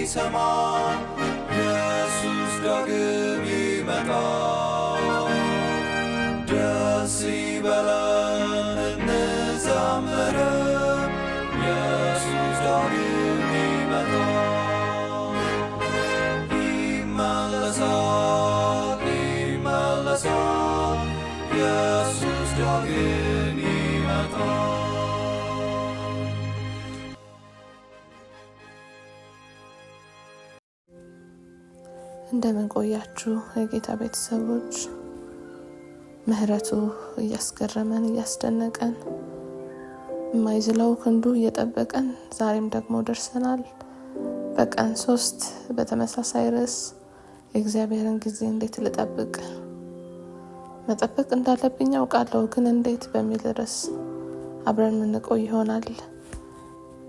ሊሰማ ኢየሱስ ዳግም ይመጣ። ደስ ይበለን እንዘምር ኢየሱስ ዳግም ይመጣ። ይመለሳል ይመለሳል ኢየሱስ ዳግም ይመጣ። እንደምን ቆያችሁ የጌታ ቤተሰቦች? ምህረቱ እያስገረመን እያስደነቀን የማይዝለው ክንዱ እየጠበቀን ዛሬም ደግሞ ደርሰናል። በቀን 3 በተመሳሳይ ርዕስ የእግዚአብሔርን ጊዜ እንዴት ልጠብቅ፣ መጠበቅ እንዳለብኝ አውቃለሁ ግን እንዴት በሚል ርዕስ አብረን የምንቆይ ይሆናል።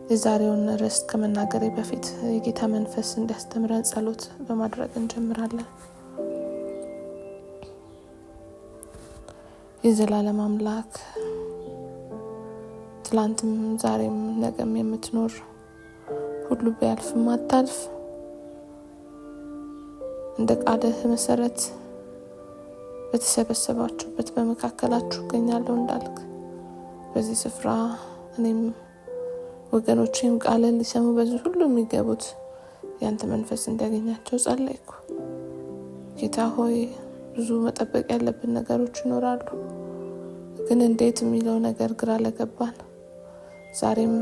የዛሬውን ርዕስ ከመናገሬ በፊት የጌታ መንፈስ እንዲያስተምረን ጸሎት በማድረግ እንጀምራለን። የዘላለም አምላክ ትላንትም ዛሬም ነገም የምትኖር ሁሉ ቢያልፍም አታልፍ፣ እንደ ቃልህ መሰረት በተሰበሰባችሁበት በመካከላችሁ እገኛለሁ እንዳልክ በዚህ ስፍራ እኔም ወገኖቼም ቃልን ሊሰሙ በዚህ ሁሉ የሚገቡት ያንተ መንፈስ እንዲያገኛቸው ጸለይኩ። ጌታ ሆይ ብዙ መጠበቅ ያለብን ነገሮች ይኖራሉ፣ ግን እንዴት የሚለው ነገር ግራ ለገባን ዛሬም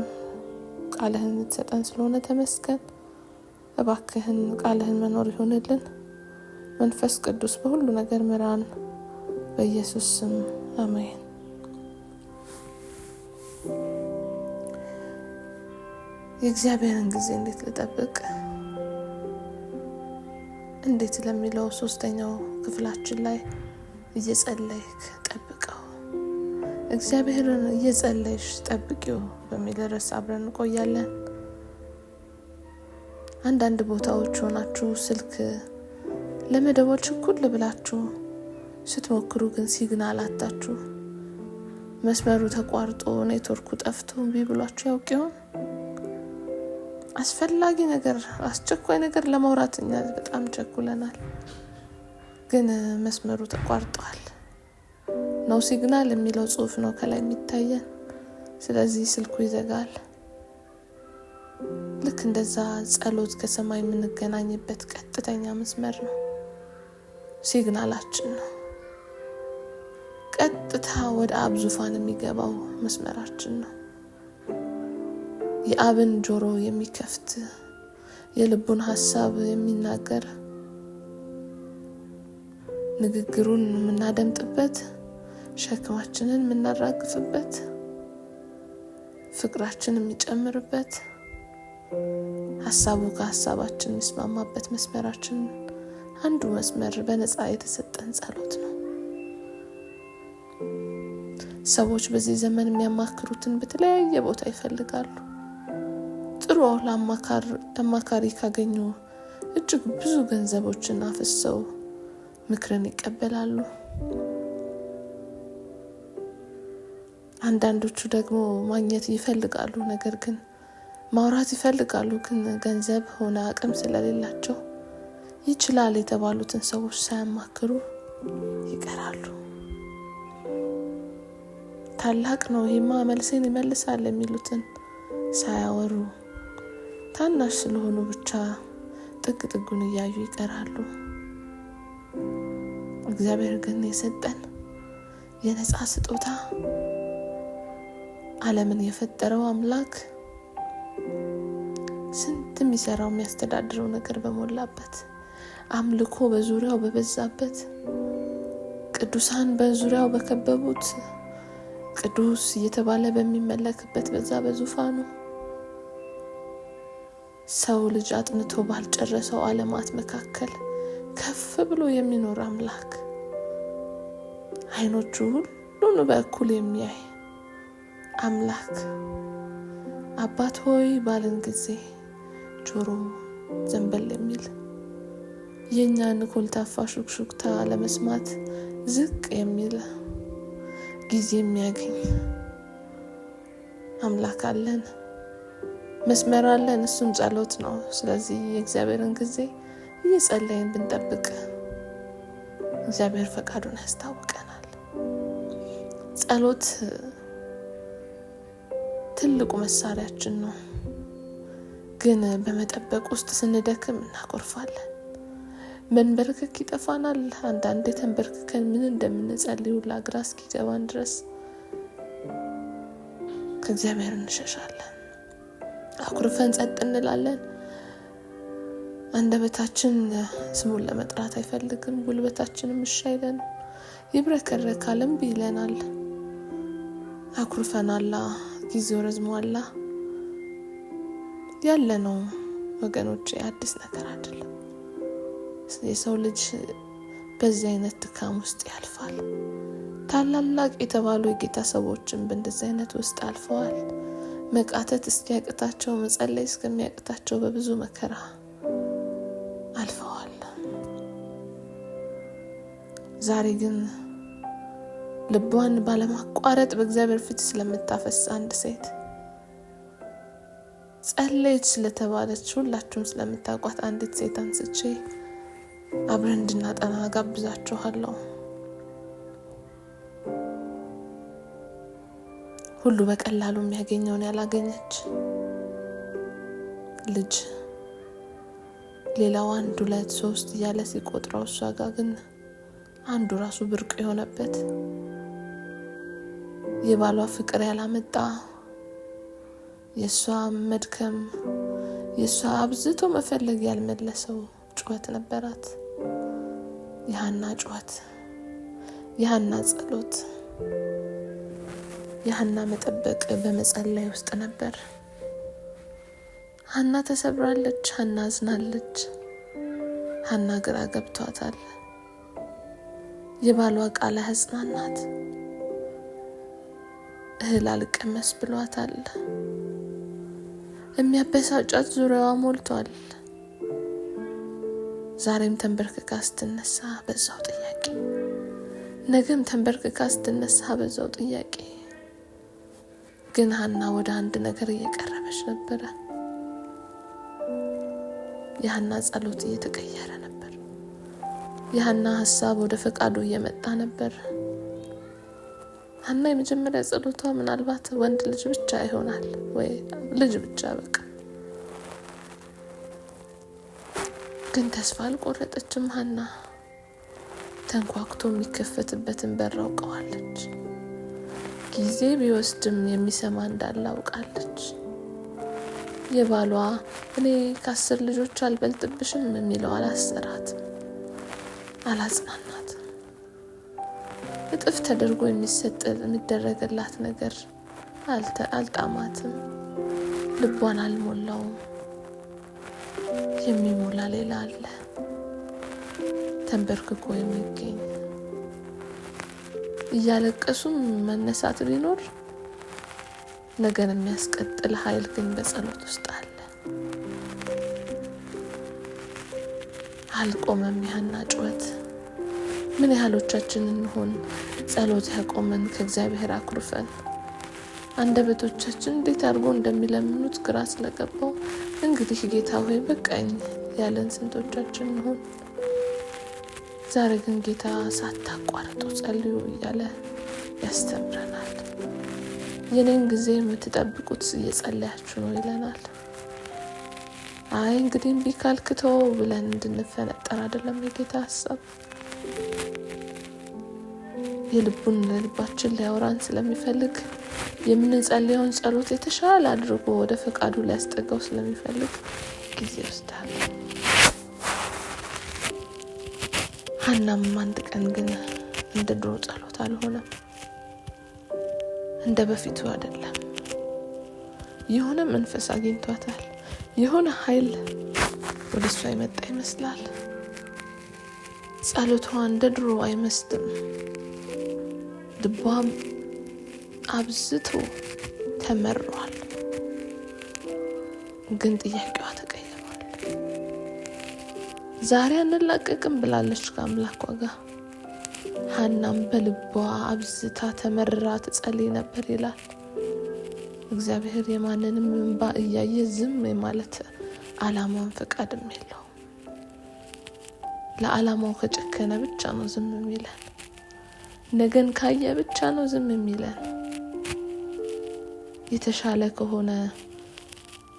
ቃልህን ልትሰጠን ስለሆነ ተመስገን። እባክህን ቃልህን መኖር ይሆንልን። መንፈስ ቅዱስ በሁሉ ነገር ምራን፣ በኢየሱስ ስም አሜን። የእግዚአብሔርን ጊዜ እንዴት ልጠብቅ? እንዴት ለሚለው 3ኛው ክፍላችን ላይ እየጸለይክ ጠብቀው፣ እግዚአብሔርን እየጸለይሽ ጠብቂው በሚል ርዕስ አብረን እንቆያለን። አንዳንድ ቦታዎች ሆናችሁ ስልክ ለመደወል ችኩል ብላችሁ ስትሞክሩ ግን ሲግናል አጣችሁ፣ መስመሩ ተቋርጦ ኔትወርኩ ጠፍቶ እምቢ ብሏችሁ ያውቅ ይሆን? አስፈላጊ ነገር አስቸኳይ ነገር ለማውራት እኛ በጣም ቸኩለናል፣ ግን መስመሩ ተቋርጧል። ነው ሲግናል የሚለው ጽሑፍ ነው ከላይ የሚታየን፣ ስለዚህ ስልኩ ይዘጋል። ልክ እንደዛ ጸሎት ከሰማይ የምንገናኝበት ቀጥተኛ መስመር ነው፣ ሲግናላችን ነው። ቀጥታ ወደ አብ ዙፋን የሚገባው መስመራችን ነው። የአብን ጆሮ የሚከፍት የልቡን ሐሳብ የሚናገር ንግግሩን የምናደምጥበት፣ ሸክማችንን የምናራግፍበት፣ ፍቅራችን የሚጨምርበት፣ ሐሳቡ ከሐሳባችን የሚስማማበት መስመራችን አንዱ መስመር በነፃ የተሰጠን ጸሎት ነው። ሰዎች በዚህ ዘመን የሚያማክሩትን በተለያየ ቦታ ይፈልጋሉ። ጥሩ አማካሪ ካገኙ እጅግ ብዙ ገንዘቦችን አፍሰው ምክርን ይቀበላሉ። አንዳንዶቹ ደግሞ ማግኘት ይፈልጋሉ፣ ነገር ግን ማውራት ይፈልጋሉ፣ ግን ገንዘብ ሆነ አቅም ስለሌላቸው ይችላል የተባሉትን ሰዎች ሳያማክሩ ይቀራሉ። ታላቅ ነው ይሄማ መልሴን ይመልሳል የሚሉትን ሳያወሩ ታናሽ ስለሆኑ ብቻ ጥግ ጥጉን እያዩ ይቀራሉ። እግዚአብሔር ግን የሰጠን የነፃ ስጦታ ዓለምን የፈጠረው አምላክ ስንት የሚሰራው የሚያስተዳድረው ነገር በሞላበት፣ አምልኮ በዙሪያው በበዛበት፣ ቅዱሳን በዙሪያው በከበቡት፣ ቅዱስ እየተባለ በሚመለክበት በዛ በዙፋኑ ሰው ልጅ አጥንቶ ባልጨረሰው ዓለማት መካከል ከፍ ብሎ የሚኖር አምላክ፣ አይኖቹ ሁሉን በእኩል የሚያይ አምላክ አባት ሆይ ባልን ጊዜ ጆሮ ዘንበል የሚል የኛን ኮልታፋ ሹክሹክታ ለመስማት ዝቅ የሚል ጊዜ የሚያገኝ አምላክ አለን። መስመር አለን፣ እሱም ጸሎት ነው። ስለዚህ የእግዚአብሔርን ጊዜ እየጸለይን ብንጠብቅ እግዚአብሔር ፈቃዱን ያስታውቀናል። ጸሎት ትልቁ መሳሪያችን ነው። ግን በመጠበቅ ውስጥ ስንደክም እናኮርፋለን። መንበርከክ ይጠፋናል። አንዳንዴ ተንበርክከን ምን እንደምንጸልይ ሁላ ግራ እስኪገባን ድረስ ከእግዚአብሔር እንሸሻለን። አኩርፈን ጸጥ እንላለን። አንደበታችን ስሙን ለመጥራት አይፈልግም። ጉልበታችንም እሺ አይለን፣ ይብረከረካል፣ እምቢ ይለናል። አኩርፈናላ፣ ጊዜው ረዝሟላ ያለ ነው ወገኖቼ፣ አዲስ ነገር አይደለም። የሰው ልጅ በዚህ አይነት ድካም ውስጥ ያልፋል። ታላላቅ የተባሉ የጌታ ሰዎችም በእንደዚህ አይነት ውስጥ አልፈዋል። መቃተት እስኪያቅታቸው፣ መጸለይ እስከሚያቅታቸው በብዙ መከራ አልፈዋል። ዛሬ ግን ልቧን ባለማቋረጥ በእግዚአብሔር ፊት ስለምታፈስ አንድ ሴት፣ ጸለየች ስለተባለች ሁላችሁም ስለምታውቋት አንዲት ሴት አንስቼ አብረን እንድናጠና ጋብዛችኋለሁ። ሁሉ በቀላሉ የሚያገኘውን ያላገኘች ልጅ ሌላው 1 2 3 እያለ ሲቆጥረው እሷ ጋር ግን አንዱ ራሱ ብርቅ የሆነበት የባሏ ፍቅር ያላመጣ የእሷ መድከም የእሷ አብዝቶ መፈለግ ያልመለሰው ጩኸት ነበራት። የሐና ጩኸት፣ የሐና ጸሎት፣ የሐና መጠበቅ በመጸለይ ውስጥ ነበር። ሐና ተሰብራለች፣ ሐና አዝናለች፣ ሐና ግራ ገብቷታል። የባሏ ቃል ያጽናናት፣ እህል አልቀመስ ብሏታል። የሚያበሳጫት ዙሪያዋ ሞልቷል። ዛሬም ተንበርክካ ስትነሳ በዛው ጥያቄ፣ ነገም ተንበርክካ ስትነሳ በዛው ጥያቄ። ግን ሐና ወደ አንድ ነገር እየቀረበች ነበረ። የሐና ጸሎት እየተቀየረ ነበር። የሐና ሐሳብ ወደ ፈቃዱ እየመጣ ነበር። ሐና የመጀመሪያ ጸሎቷ ምናልባት ወንድ ልጅ ብቻ ይሆናል ወይ ልጅ ብቻ በቃ። ግን ተስፋ አልቆረጠችም። ሐና ተንኳክቶ የሚከፈትበትን በር አውቀዋለች። ጊዜ ቢወስድም የሚሰማ እንዳለ አውቃለች። የባሏ እኔ ከ10 ልጆች አልበልጥብሽም የሚለው አላሰራትም፣ አላጽናናትም። እጥፍ ተደርጎ የሚደረግላት ነገር አልጣማትም፣ ልቧን አልሞላውም። የሚሞላ ሌላ አለ፣ ተንበርክኮ የሚገኝ። እያለቀሱም መነሳት ቢኖር ነገን የሚያስቀጥል ኃይል ግን በጸሎት ውስጥ አለ። አልቆመም የሐና ጩኸት። ምን ያህሎቻችን እንሆን ጸሎት ያቆመን ከእግዚአብሔር አኩርፈን? አንደበቶቻችን እንዴት አድርጎ እንደሚለምኑት ግራ ስለገባው እንግዲህ ጌታ ሆይ በቃኝ ያለን ስንቶቻችን እንሆን? ዛሬ ግን ጌታ ሳታቋርጡ ጸልዩ እያለ ያስተምረናል። የኔን ጊዜ የምትጠብቁት እየጸለያችሁ ነው ይለናል። አይ እንግዲህ እምቢ ካልክ ተው ብለን እንድንፈነጠር አይደለም የጌታ ሀሳብ። የልቡን ለልባችን ሊያወራን ስለሚፈልግ የምንጸልየውን ጸሎት የተሻለ አድርጎ ወደ ፈቃዱ ሊያስጠጋው ስለሚፈልግ ጊዜ ይወስዳል። ሐናም አንድ ቀን ግን እንደ ድሮ ጸሎት አልሆነም፣ እንደ በፊቱ አይደለም። የሆነ መንፈስ አግኝቷታል። የሆነ ኃይል ወደ እሷ የመጣ ይመስላል። ጸሎቷ እንደ ድሮ አይመስልም። ልቧም አብዝቶ ተመሯል። ግን ጥያቄዋ ተቀይሯል። ዛሬ አንላቀቅም ብላለች ከአምላኳ ጋር። ሐናም በልቧ አብዝታ ተመርራ ትጸልይ ነበር ይላል። እግዚአብሔር የማንንም እንባ እያየ ዝም ማለት ዓላማውን ፈቃድም የለውም። ለዓላማው ከጨከነ ብቻ ነው ዝም የሚለን። ነገን ካየ ብቻ ነው ዝም የሚለን። የተሻለ ከሆነ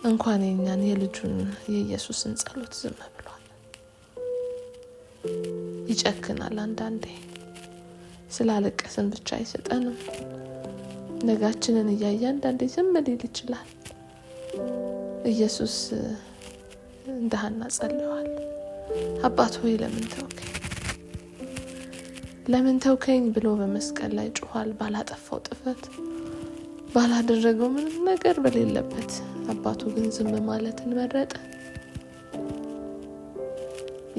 እንኳን የኛን የልጁን የኢየሱስን ጸሎት ዝም ብሏል። ይጨክናል። አንዳንዴ ስላለቀስን ብቻ አይሰጠንም። ነጋችንን እያየ አንዳንዴ ዝም ሊል ይችላል። ኢየሱስ እንደ ሐና ጸልዮአል። አባት ሆይ ለምን ተውከኝ ብሎ በመስቀል ላይ ጮኋል። ባላጠፋው ጥፋት ባላደረገው ምንም ነገር በሌለበት አባቱ ግን ዝም ማለትን መረጠ።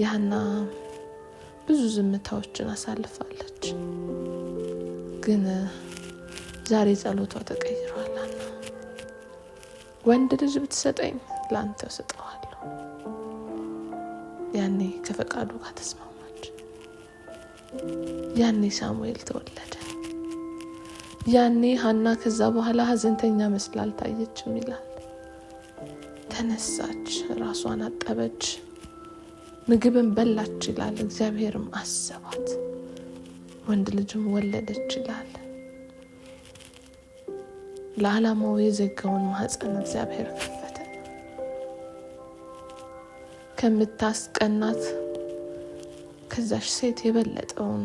ሐና ብዙ ዝምታዎችን አሳልፋለች። ግን ዛሬ ጸሎቷ ተቀይሯል። ሐና ወንድ ልጅ ብትሰጠኝ ላንተ ሰጠዋለሁ። ያኔ ከፈቃዱ ጋር ተስማማች። ያኔ ሳሙኤል ተወለደ። ያኔ ሐና ከዛ በኋላ ሀዘንተኛ መስላ አልታየችም ይላል። ተነሳች፣ ራሷን አጠበች፣ ምግብን በላች ይላል። እግዚአብሔርም አሰባት፣ ወንድ ልጅም ወለደች ይላል። ለዓላማው የዘጋውን ማህፀን እግዚአብሔር ከፈተ። ከምታስቀናት ከዛሽ ሴት የበለጠውን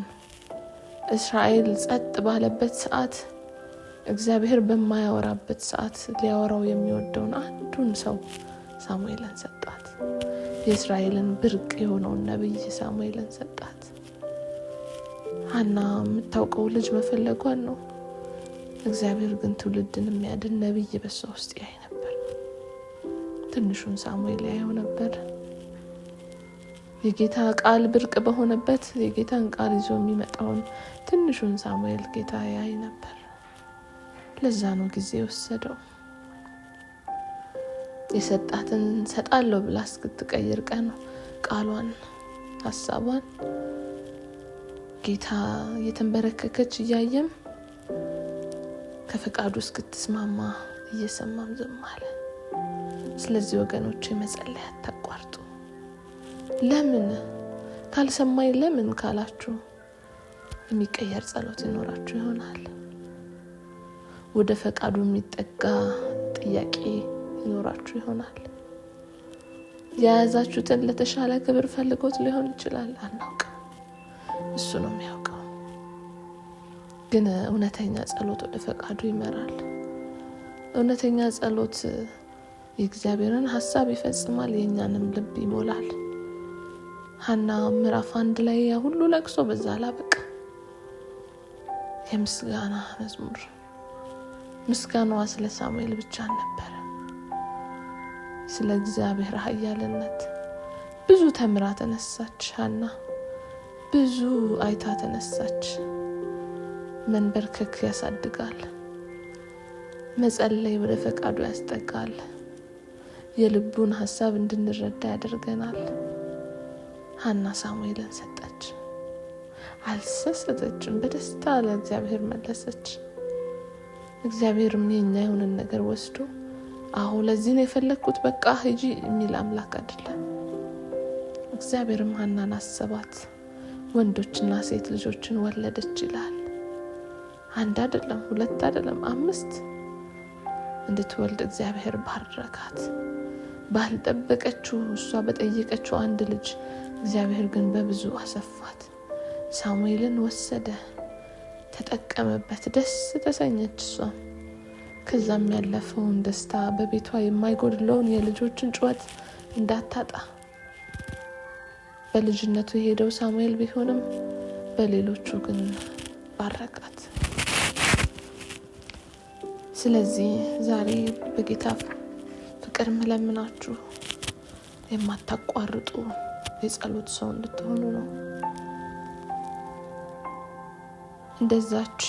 እስራኤል ጸጥ ባለበት ሰዓት፣ እግዚአብሔር በማያወራበት ሰዓት ሊያወራው የሚወደውን አንዱን ሰው ሳሙኤልን ሰጣት። የእስራኤልን ብርቅ የሆነውን ነብይ ሳሙኤልን ሰጣት። ሐና የምታውቀው ልጅ መፈለጓን ነው። እግዚአብሔር ግን ትውልድን የሚያድን ነብይ በሷ ውስጥ ያይ ነበር። ትንሹን ሳሙኤል ያየው ነበር። የጌታ ቃል ብርቅ በሆነበት የጌታን ቃል ይዞ የሚመጣውን ትንሹን ሳሙኤል ጌታ ያይ ነበር። ለዛ ነው ጊዜ ወሰደው። የሰጣትን ሰጣለሁ ብላ እስክትቀይር ቀን ቃሏን፣ ሐሳቧን ጌታ እየተንበረከከች እያየም ከፈቃዱ እስክትስማማ እየሰማም ዝም አለ። ስለዚህ ወገኖች መጸለይ አታቋርጡ። ለምን ካልሰማኝ ለምን ካላችሁ የሚቀየር ጸሎት ይኖራችሁ ይሆናል። ወደ ፈቃዱ የሚጠጋ ጥያቄ ይኖራችሁ ይሆናል። የያዛችሁትን ለተሻለ ክብር ፈልጎት ሊሆን ይችላል። አናውቅም፣ እሱ ነው የሚያውቀው። ግን እውነተኛ ጸሎት ወደ ፈቃዱ ይመራል። እውነተኛ ጸሎት የእግዚአብሔርን ሐሳብ ይፈጽማል፣ የእኛንም ልብ ይሞላል። ሐና ምዕራፍ 1 ላይ ያ ሁሉ ለቅሶ በዛ አላበቃ። የምስጋና መዝሙር ምስጋናዋ ስለ ሳሙኤል ብቻ ነበር። ስለ እግዚአብሔር ኃያልነት ብዙ ተምራ ተነሳች። ሐና ብዙ አይታ ተነሳች። መንበርከክ ያሳድጋል። መጸለይ ወደ ፈቃዱ ያስጠጋል። የልቡን ሐሳብ እንድንረዳ ያደርገናል። ሐና ሳሙኤልን ሰጠች፣ አልሰሰተችም። በደስታ ለእግዚአብሔር መለሰች። እግዚአብሔርም የኛ የሆነን ነገር ወስዶ አሁን ለዚህ ነው የፈለግኩት በቃ ሂጂ የሚል አምላክ አይደለም። እግዚአብሔርም ሐናን አሰባት፣ ወንዶችና ሴት ልጆችን ወለደች ይላል። 1 አይደለም 2 አይደለም 5 እንድትወልድ እግዚአብሔር ባረካት። ባልጠበቀችው እሷ በጠየቀችው 1 ልጅ እግዚአብሔር ግን በብዙ አሰፋት። ሳሙኤልን ወሰደ፣ ተጠቀመበት፣ ደስ ተሰኘች እሷ። ከዛም ያለፈውን ደስታ በቤቷ የማይጎድለውን የልጆችን ጩኸት እንዳታጣ። በልጅነቱ የሄደው ሳሙኤል ቢሆንም በሌሎቹ ግን ባረካት። ስለዚህ ዛሬ በጌታ ፍቅር መለምናችሁ የማታቋርጡ የጸሎት ሰው እንድትሆኑ ነው። እንደዛች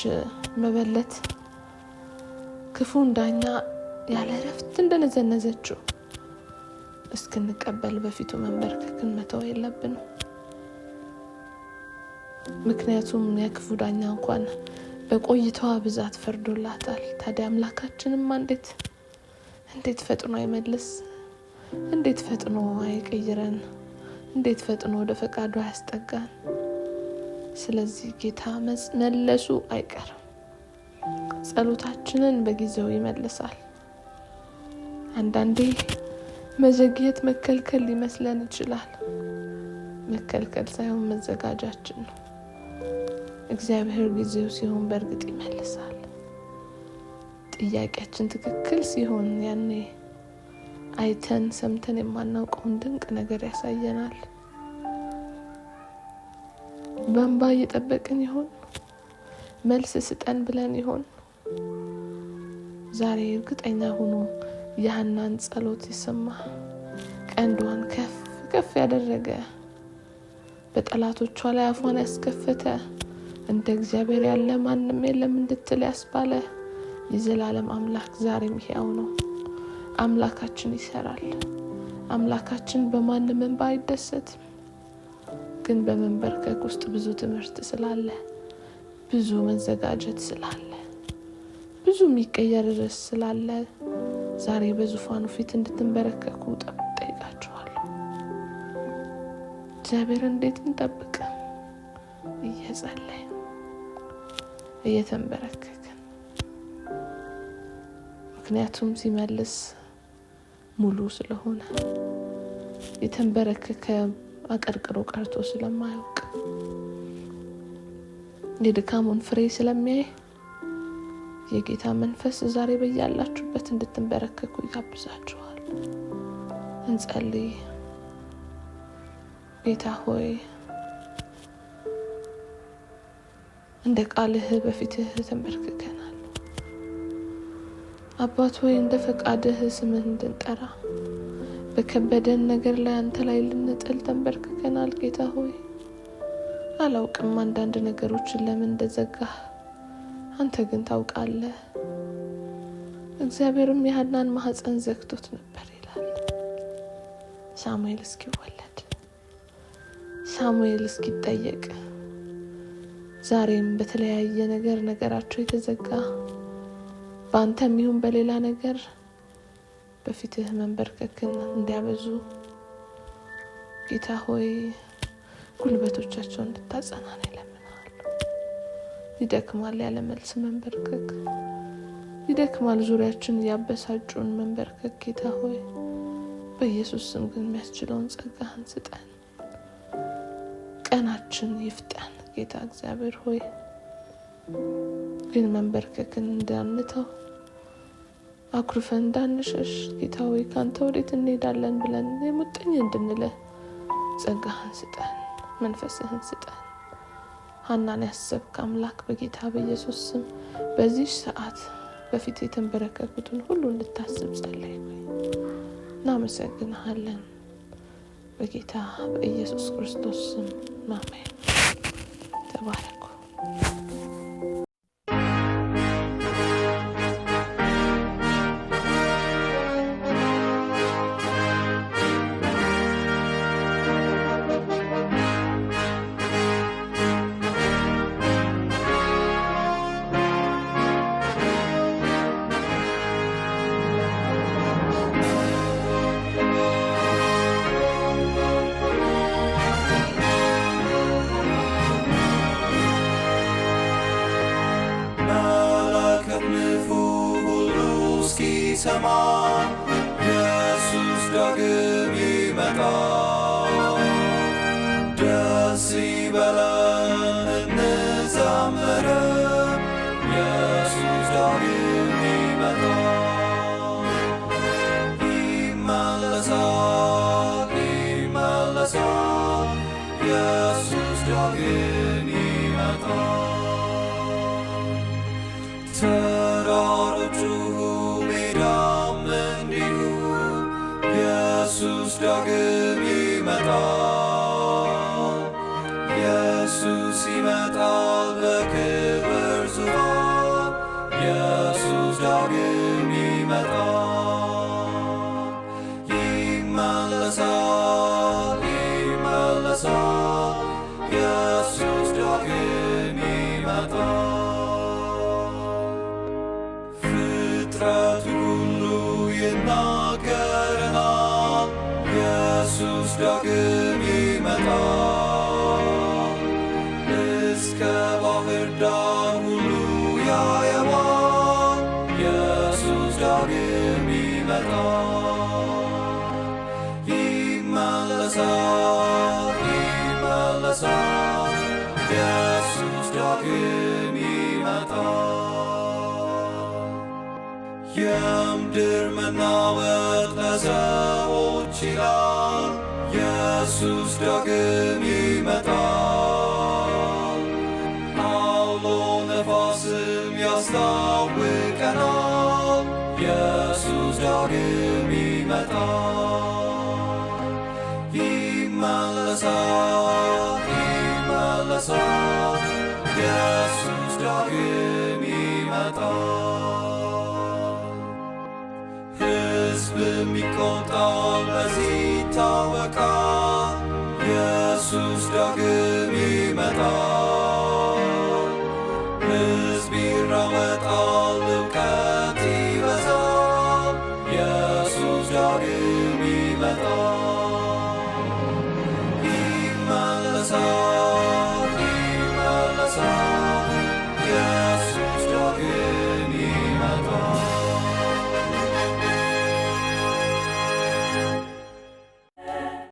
መበለት ክፉን ዳኛ ያለ ረፍት እንደነዘነዘችው እስክንቀበል በፊቱ መንበርከክን መተው የለብንም። ምክንያቱም የክፉ ዳኛ እንኳን በቆይታዋ ብዛት ፈርዶላታል። ታዲያ አምላካችንማ እንዴት ፈጥኖ አይመልስ? እንዴት ፈጥኖ አይቀይረን? እንዴት ፈጥኖ ወደ ፈቃዱ አያስጠጋን? ስለዚህ ጌታ መለሱ አይቀርም። ጸሎታችንን በጊዜው ይመልሳል። አንዳንዴ መዘግየት መከልከል ሊመስለን ይችላል። መከልከል ሳይሆን መዘጋጃችን ነው። እግዚአብሔር ጊዜው ሲሆን በእርግጥ ይመልሳል። ጥያቄያችን ትክክል ሲሆን ያኔ አይተን ሰምተን የማናውቀውን ድንቅ ነገር ያሳየናል። በእንባ እየጠበቅን ይሆን? መልስ ስጠን ብለን ይሆን? ዛሬ እርግጠኛ ሆኖ የሐናን ጸሎት የሰማ ቀንዷን ከፍ ከፍ ያደረገ በጠላቶቿ ላይ አፏን ያስከፈተ እንደ እግዚአብሔር ያለ ማንም የለም እንድትል ያስባለ የዘላለም አምላክ ዛሬም ሕያው ነው። አምላካችን ይሰራል። አምላካችን በማንም እንባ አይደሰትም። ግን በመንበርከክ ውስጥ ብዙ ትምህርት ስላለ፣ ብዙ መዘጋጀት ስላለ፣ ብዙ የሚቀየር ርዕስ ስላለ ዛሬ በዙፋኑ ፊት እንድትንበረከኩ ጠይቃችኋለሁ። እግዚአብሔር እንዴት እንጠብቅ? እየጸለይን እየተንበረከክን። ምክንያቱም ሲመልስ ሙሉ ስለሆነ፣ የተንበረከከ አቀርቅሮ ቀርቶ ስለማያውቅ፣ የድካሙን ፍሬ ስለሚያይ የጌታ መንፈስ ዛሬ በያላችሁበት እንድትንበረከኩ ይጋብዛችኋል። እንጸልይ። ጌታ ሆይ እንደ ቃልህ በፊትህ ተንበርክከናል። አባት ሆይ እንደ ፈቃድህ ስምህ እንድንጠራ በከበደን ነገር ላይ አንተ ላይ ልንጥል ተንበርክከናል። ጌታ ሆይ አላውቅም አንዳንድ ነገሮችን ለምን እንደዘጋህ፣ አንተ ግን ታውቃለህ። እግዚአብሔርም የሐናን ማህፀን ዘግቶት ነበር ይላል። ሳሙኤል እስኪወለድ፣ ሳሙኤል እስኪጠየቅ፣ ዛሬም በተለያየ ነገራቸው የተዘጋ በአንተም ይሁን በሌላ ነገር በፊትህ መንበርከክን እንዲያበዙ ጌታ ሆይ ጉልበቶቻቸውን እንድታጸናን እለምንሃለሁ። ይደክማል ያለ መልስ መንበርከክ፣ ይደክማል ዙሪያችን ያበሳጩን መንበርከክ። ጌታ ሆይ በኢየሱስ ስም ግን የሚያስችለውን ጸጋህን ስጠን። ቀናችን ይፍጠን ጌታ እግዚአብሔር ሆይ። ግን መንበርከክን እንዳንተው፣ አኩርፈን እንዳንሸሽ ጌታ ሆይ ካንተ ወዴት እንሄዳለን ብለን የሙጥኝ እንድንልህ ጸጋህን ስጠን፣ መንፈስህን ስጠን። ሐናን ያሰብክ አምላክ በጌታ በኢየሱስ ስም በዚህ ሰዓት በፊት የተንበረከኩትን ሁሉ እንድታስብ ጸለይኩ። እናመሰግንሃለን በጌታ በኢየሱስ ክርስቶስ ስም አሜን። ተባረኩ። ሰማ ኢየሱስ ዳግም ይመጣል። ደስ ይበለን እንዘምር፣ ኢየሱስ ዳግም ይመጣል። ይመለሳል ኢየሱስ ዳግም ይመጣል። ተራሮቹ ኢየሱስ ዳግም ይመጣል። ኢየሱስ ይመጣል በክብር ዙፋን። ኢየሱስ ዳግም ይመጣል። ይመለሳል ኢየሱስ ዳግም ይመጣል። ይናገረናል። ኢየሱስ ዳግም ይመጣል። እስከ ባህር ዳር ሁሉ ያየዋል። ኢየሱስ ዳግም ይመጣል። ይመለሳል፣ ይመለሳል። ኢየሱስ ዳግም ይመጣል። የምድር መናወጥ ለሰዎች ይላል። ኢየሱስ ዳግም ይመጣል። አውሎ ነፋስም ያስታውቀናል። ኢየሱስ ዳግም ይመጣል። ይመለሳል፣ ይመለሳል። ኢየሱስ ዳግም ይመጣል። ሕዝብም ይቆጣል፣ በዚህ ይታወቃል። ኢየሱስ ዳግም ይመጣል። ሕዝብ ይራወጣል፣ እውቀት ይበዛል። ኢየሱስ ዳግም ይመጣል።